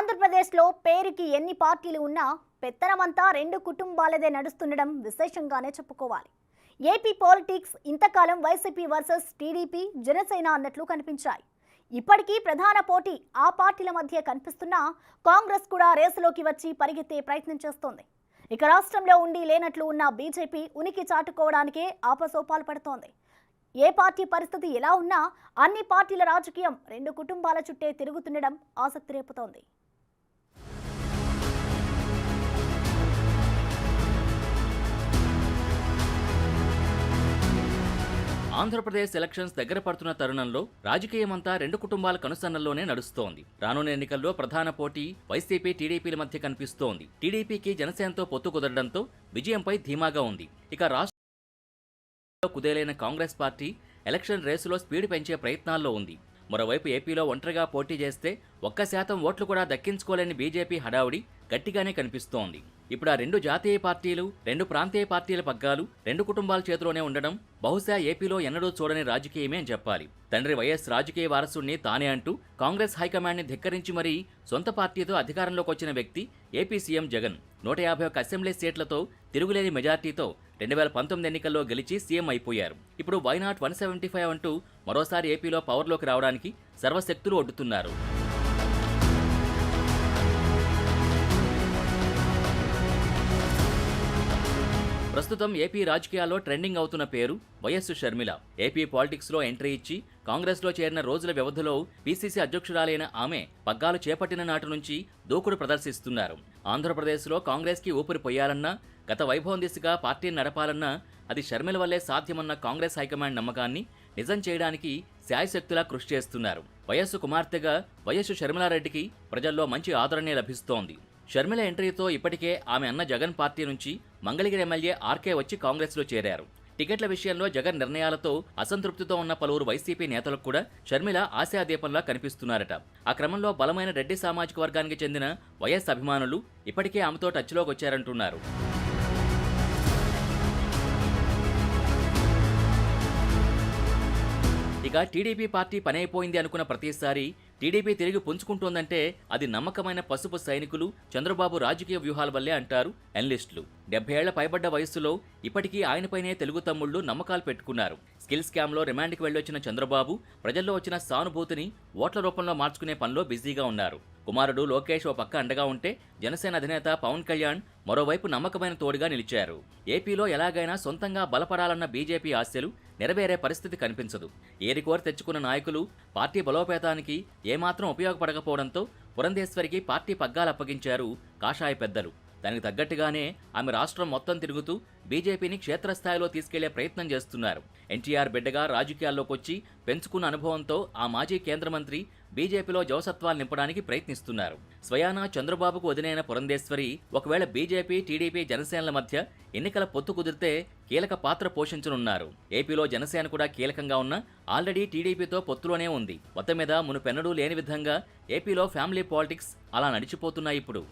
ఆంధ్రప్రదేశ్లో పేరుకి ఎన్ని పార్టీలు ఉన్నా పెత్తనమంతా రెండు కుటుంబాలదే నడుస్తుండడం విశేషంగానే చెప్పుకోవాలి. ఏపీ పాలిటిక్స్ ఇంతకాలం వైసీపీ వర్సెస్ టీడీపీ, జనసేన అన్నట్లు కనిపించాయి. ఇప్పటికీ ప్రధాన పోటీ ఆ పార్టీల మధ్య కనిపిస్తున్నా కాంగ్రెస్ కూడా రేసులోకి వచ్చి పరిగెత్తే ప్రయత్నం చేస్తోంది. ఇక రాష్ట్రంలో ఉండి లేనట్లు ఉన్న బీజేపీ ఉనికి చాటుకోవడానికే ఆపసోపాలు పడుతోంది. ఏ పార్టీ పరిస్థితి ఎలా ఉన్నా అన్ని పార్టీల రాజకీయం రెండు కుటుంబాల చుట్టే తిరుగుతుండడం ఆసక్తి రేపుతోంది. ఆంధ్రప్రదేశ్ ఎలక్షన్స్ దగ్గర పడుతున్న తరుణంలో రాజకీయమంతా రెండు కుటుంబాల కనుసన్నల్లోనే నడుస్తోంది. రానున్న ఎన్నికల్లో ప్రధాన పోటీ వైసీపీ, టీడీపీల మధ్య కనిపిస్తోంది. టీడీపీకి జనసేనతో పొత్తు కుదరడంతో విజయంపై ధీమాగా ఉంది. ఇక రాష్ట్రంలో కుదేలైన కాంగ్రెస్ పార్టీ ఎలక్షన్ రేసులో స్పీడ్ పెంచే ప్రయత్నాల్లో ఉంది. మరోవైపు ఏపీలో ఒంటరిగా పోటీ చేస్తే 1% ఓట్లు కూడా దక్కించుకోలేని బీజేపీ హడావుడి గట్టిగానే కనిపిస్తోంది. ఇప్పుడు ఆ రెండు జాతీయ పార్టీలు, రెండు ప్రాంతీయ పార్టీల పగ్గాలు రెండు కుటుంబాల చేతిలోనే ఉండడం బహుశా ఏపీలో ఎన్నడూ చూడని రాజకీయమే అని చెప్పాలి. తండ్రి వైఎస్ రాజకీయ వారసుడిని తానే అంటూ కాంగ్రెస్ హైకమాండ్ని ధిక్కరించి మరీ సొంత పార్టీతో అధికారంలోకి వచ్చిన వ్యక్తి ఏపీ సీఎం జగన్. 151 అసెంబ్లీ సీట్లతో తిరుగులేని మెజార్టీతో 2019 ఎన్నికల్లో గెలిచి సీఎం అయిపోయారు. ఇప్పుడు వై నాట్ 175 అంటూ మరోసారి ఏపీలో పవర్లోకి రావడానికి సర్వశక్తులు ఒడ్డుతున్నారు. ప్రస్తుతం ఏపీ రాజకీయాల్లో ట్రెండింగ్ అవుతున్న పేరు వైఎస్ షర్మిల. ఏపీ పాలిటిక్స్లో ఎంట్రీ ఇచ్చి కాంగ్రెస్లో చేరిన రోజుల వ్యవధిలో పీసీసీ అధ్యక్షురాలైన ఆమె పగ్గాలు చేపట్టిన నాటి నుంచి దూకుడు ప్రదర్శిస్తున్నారు. ఆంధ్రప్రదేశ్లో కాంగ్రెస్కి ఊపిరి పొయ్యాలన్నా, గత వైభవం దిశగా పార్టీని నడపాలన్నా అది షర్మిల వల్లే సాధ్యమన్న కాంగ్రెస్ హైకమాండ్ నమ్మకాన్ని నిజం చేయడానికి శాయశక్తులా కృషి చేస్తున్నారు. వైఎస్ కుమార్తెగా వైఎస్ షర్మిలారెడ్డికి ప్రజల్లో మంచి ఆదరణే లభిస్తోంది. షర్మిల ఎంట్రీతో ఇప్పటికే ఆమె అన్న జగన్ పార్టీ నుంచి మంగళగిరి ఎమ్మెల్యే ఆర్కే వచ్చి కాంగ్రెస్లో చేరారు. టికెట్ల విషయంలో జగన్ నిర్ణయాలతో అసంతృప్తితో ఉన్న పలువురు వైసీపీ నేతలకు కూడా షర్మిల ఆశాదీపంలా కనిపిస్తున్నారట. ఆ క్రమంలో బలమైన రెడ్డి సామాజిక వర్గానికి చెందిన వైఎస్ అభిమానులు ఇప్పటికే ఆమెతో టచ్లోకి వచ్చారంటున్నారు. ఇక టీడీపీ పార్టీ పనైపోయింది అనుకున్న ప్రతిసారి టీడీపీ తిరిగి పుంజుకుంటోందంటే అది నమ్మకమైన పసుపు సైనికులు చంద్రబాబు రాజకీయ వ్యూహాల వల్లే అంటారు ఎనలిస్టులు. 70 ఏళ్ల పైబడ్డ వయస్సులో ఇప్పటికీ ఆయనపైనే తెలుగు తమ్ముళ్లు నమ్మకాలు పెట్టుకున్నారు. స్కిల్ స్కామ్లో రిమాండ్కి వెళ్ళొచ్చిన చంద్రబాబు ప్రజల్లో వచ్చిన సానుభూతిని ఓట్ల రూపంలో మార్చుకునే పనిలో బిజీగా ఉన్నారు. కుమారుడు లోకేష్ ఓ పక్క అండగా ఉంటే జనసేన అధినేత పవన్ కళ్యాణ్ మరోవైపు నమ్మకమైన తోడుగా నిలిచారు. ఏపీలో ఎలాగైనా సొంతంగా బలపడాలన్న బీజేపీ ఆశలు నెరవేరే పరిస్థితి కనిపించదు. ఏరికోరి తెచ్చుకున్న నాయకులు పార్టీ బలోపేతానికి ఏమాత్రం ఉపయోగపడకపోవడంతో పురంధేశ్వరికి పార్టీ పగ్గాలు అప్పగించారు కాషాయ పెద్దలు. దానికి తగ్గట్టుగానే ఆమె రాష్ట్రం మొత్తం తిరుగుతూ బీజేపీని క్షేత్రస్థాయిలో తీసుకెళ్లే ప్రయత్నం చేస్తున్నారు. ఎన్టీఆర్ బిడ్డగా రాజకీయాల్లోకి వచ్చి పెంచుకున్న అనుభవంతో ఆ మాజీ కేంద్ర మంత్రి బీజేపీలో జవసత్వాలు నింపడానికి ప్రయత్నిస్తున్నారు. స్వయానా చంద్రబాబుకు వదినైన పురంధేశ్వరి ఒకవేళ బీజేపీ, టీడీపీ, జనసేనల మధ్య ఎన్నికల పొత్తు కుదిరితే కీలక పాత్ర పోషించనున్నారు. ఏపీలో జనసేన కూడా కీలకంగా ఉన్న ఆల్రెడీ టీడీపీతో పొత్తులోనే ఉంది. మొత్తం మీద మునుపెన్నడూ లేని విధంగా ఏపీలో ఫ్యామిలీ పాలిటిక్స్ అలా నడిచిపోతున్నాయి ఇప్పుడు.